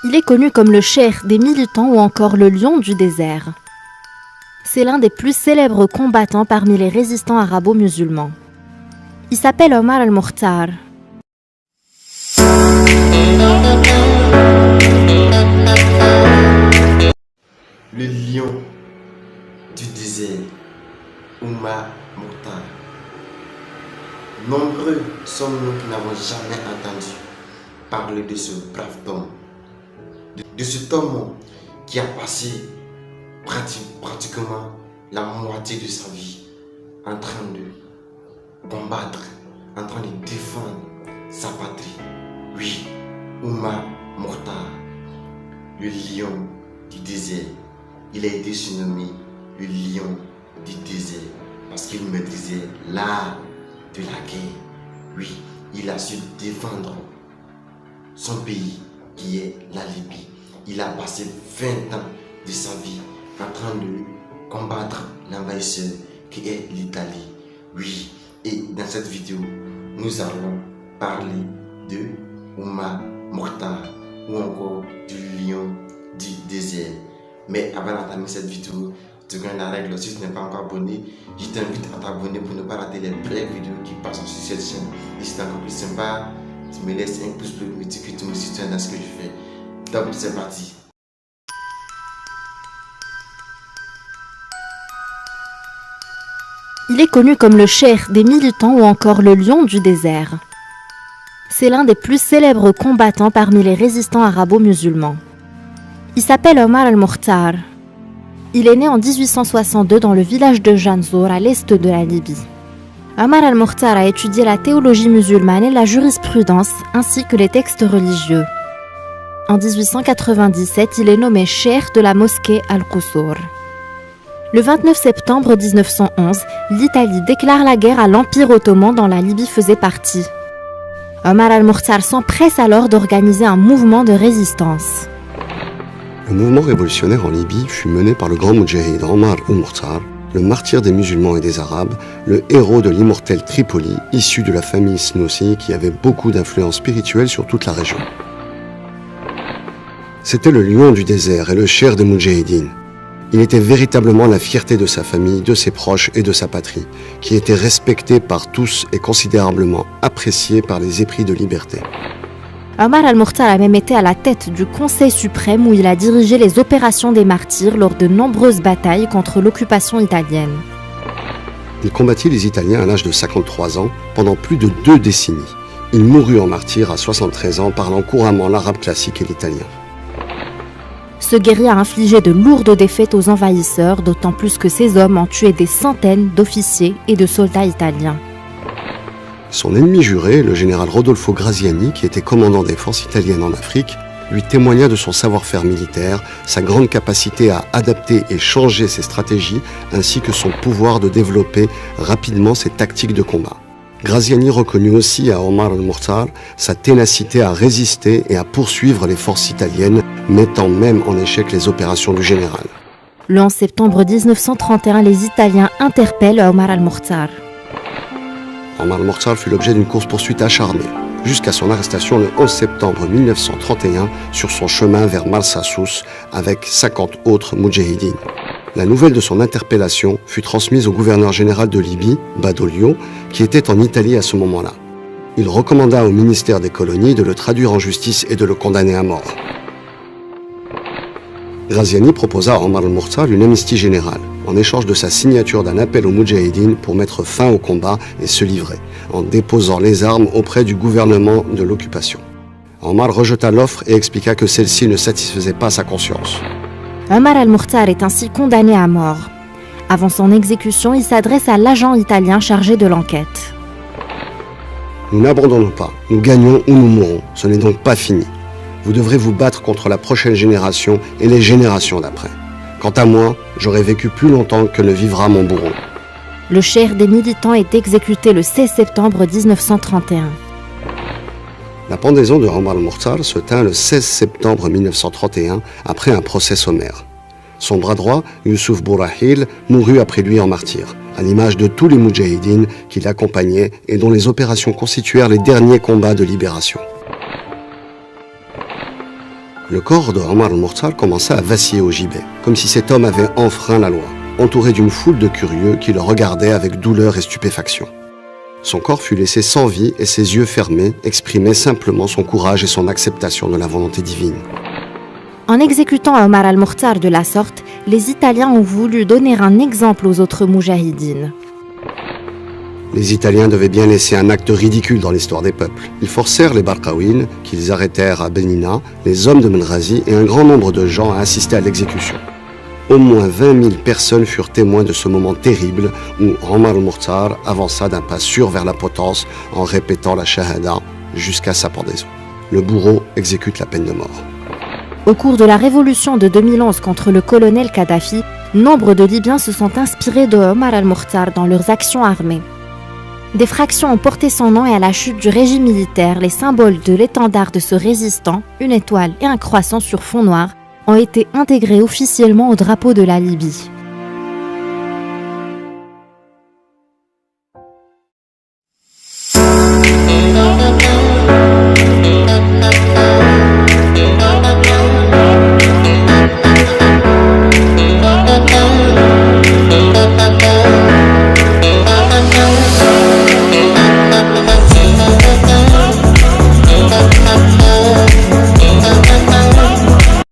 Il est connu comme le cheikh des militants ou encore le lion du désert. C'est l'un des plus célèbres combattants parmi les résistants arabo-musulmans. Il s'appelle Omar al-Mukhtar. Le lion du désert, Omar Mukhtar. Nombreux sommes-nous qui n'avons jamais entendu parler de ce brave homme, de cet homme qui a passé pratiquement la moitié de sa vie en train de combattre, en train de défendre sa patrie. Oui, Omar Mukhtar, le lion du désert. Il a été surnommé le lion du désert parce qu'il maîtrisait l'art de la guerre. Oui, il a su défendre son pays qui est la Libye. Il a passé 20 ans de sa vie en train de combattre l'envahisseur qui est l'Italie. Oui, et dans cette vidéo, nous allons parler de Omar Mukhtar ou encore du lion du désert. Mais avant d'entamer cette vidéo, tu connais la règle, si tu n'es pas encore abonné, je t'invite à t'abonner pour ne pas rater les vraies vidéos qui passent sur cette chaîne. Et si tu es encore plus sympa, tu me laisses un pouce bleu, me dis que tu me soutiens dans ce que je fais. Top, c'est parti. Il est connu comme le cheikh des militants ou encore le lion du désert. C'est l'un des plus célèbres combattants parmi les résistants arabo-musulmans. Il s'appelle Omar al-Mukhtar. Il est né en 1862 dans le village de Janzour, à l'est de la Libye. Omar al-Mukhtar a étudié la théologie musulmane et la jurisprudence, ainsi que les textes religieux. En 1897, il est nommé cheikh de la mosquée Al-Qusur. Le 29 septembre 1911, l'Italie déclare la guerre à l'Empire ottoman dont la Libye faisait partie. Omar al-Mukhtar s'empresse alors d'organiser un mouvement de résistance. Le mouvement révolutionnaire en Libye fut mené par le grand moudjahid Omar al-Mukhtar, le martyr des musulmans et des arabes, le héros de l'immortel Tripoli, issu de la famille Snoussi qui avait beaucoup d'influence spirituelle sur toute la région. C'était le lion du désert et le cheikh des moudjahidines. Il était véritablement la fierté de sa famille, de ses proches et de sa patrie, qui était respecté par tous et considérablement apprécié par les épris de liberté. Omar al-Mukhtar a même été à la tête du Conseil suprême où il a dirigé les opérations des martyrs lors de nombreuses batailles contre l'occupation italienne. Il combattit les Italiens à l'âge de 53 ans pendant plus de 2 décennies. Il mourut en martyr à 73 ans parlant couramment l'arabe classique et l'italien. Ce guerrier a infligé de lourdes défaites aux envahisseurs, d'autant plus que ces hommes ont tué des centaines d'officiers et de soldats italiens. Son ennemi juré, le général Rodolfo Graziani, qui était commandant des forces italiennes en Afrique, lui témoigna de son savoir-faire militaire, sa grande capacité à adapter et changer ses stratégies, ainsi que son pouvoir de développer rapidement ses tactiques de combat. Graziani reconnut aussi à Omar al-Mukhtar sa ténacité à résister et à poursuivre les forces italiennes, mettant même en échec les opérations du général. Le 11 septembre 1931, les Italiens interpellent Omar al-Mukhtar. Omar al-Mukhtar fut l'objet d'une course-poursuite acharnée, jusqu'à son arrestation le 11 septembre 1931 sur son chemin vers Marsassus avec 50 autres moudjahidines. La nouvelle de son interpellation fut transmise au gouverneur général de Libye, Badoglio, qui était en Italie à ce moment-là. Il recommanda au ministère des colonies de le traduire en justice et de le condamner à mort. Graziani proposa à Omar al-Mukhtar une amnistie générale, en échange de sa signature d'un appel aux moudjahidines pour mettre fin au combat et se livrer, en déposant les armes auprès du gouvernement de l'occupation. Omar rejeta l'offre et expliqua que celle-ci ne satisfaisait pas sa conscience. Omar al-Mukhtar est ainsi condamné à mort. Avant son exécution, il s'adresse à l'agent italien chargé de l'enquête. Nous n'abandonnons pas, nous gagnons ou nous mourrons, ce n'est donc pas fini. Vous devrez vous battre contre la prochaine génération et les générations d'après. Quant à moi, j'aurai vécu plus longtemps que ne vivra mon bourreau. Le cheikh des militants est exécuté le 16 septembre 1931. La pendaison de Omar al-Mukhtar se tint le 16 septembre 1931 après un procès sommaire. Son bras droit, Youssouf Bourahil, mourut après lui en martyr, à l'image de tous les moudjahidines qui l'accompagnaient et dont les opérations constituèrent les derniers combats de libération. Le corps de Omar al-Mukhtar commença à vaciller au gibet, comme si cet homme avait enfreint la loi, entouré d'une foule de curieux qui le regardaient avec douleur et stupéfaction. Son corps fut laissé sans vie et ses yeux fermés exprimaient simplement son courage et son acceptation de la volonté divine. En exécutant Omar al-Mukhtar de la sorte, les Italiens ont voulu donner un exemple aux autres moujahidines. Les Italiens devaient bien laisser un acte ridicule dans l'histoire des peuples. Ils forcèrent les Barqawin, qu'ils arrêtèrent à Benina, les hommes de Benghazi et un grand nombre de gens à assister à l'exécution. Au moins 20 000 personnes furent témoins de ce moment terrible où Omar al-Mukhtar avança d'un pas sûr vers la potence en répétant la shahada jusqu'à sa pendaison. Le bourreau exécute la peine de mort. Au cours de la révolution de 2011 contre le colonel Kadhafi, nombre de Libyens se sont inspirés de Omar al-Mukhtar dans leurs actions armées. Des fractions ont porté son nom et à la chute du régime militaire, les symboles de l'étendard de ce résistant, une étoile et un croissant sur fond noir, ont été intégrés officiellement au drapeau de la Libye.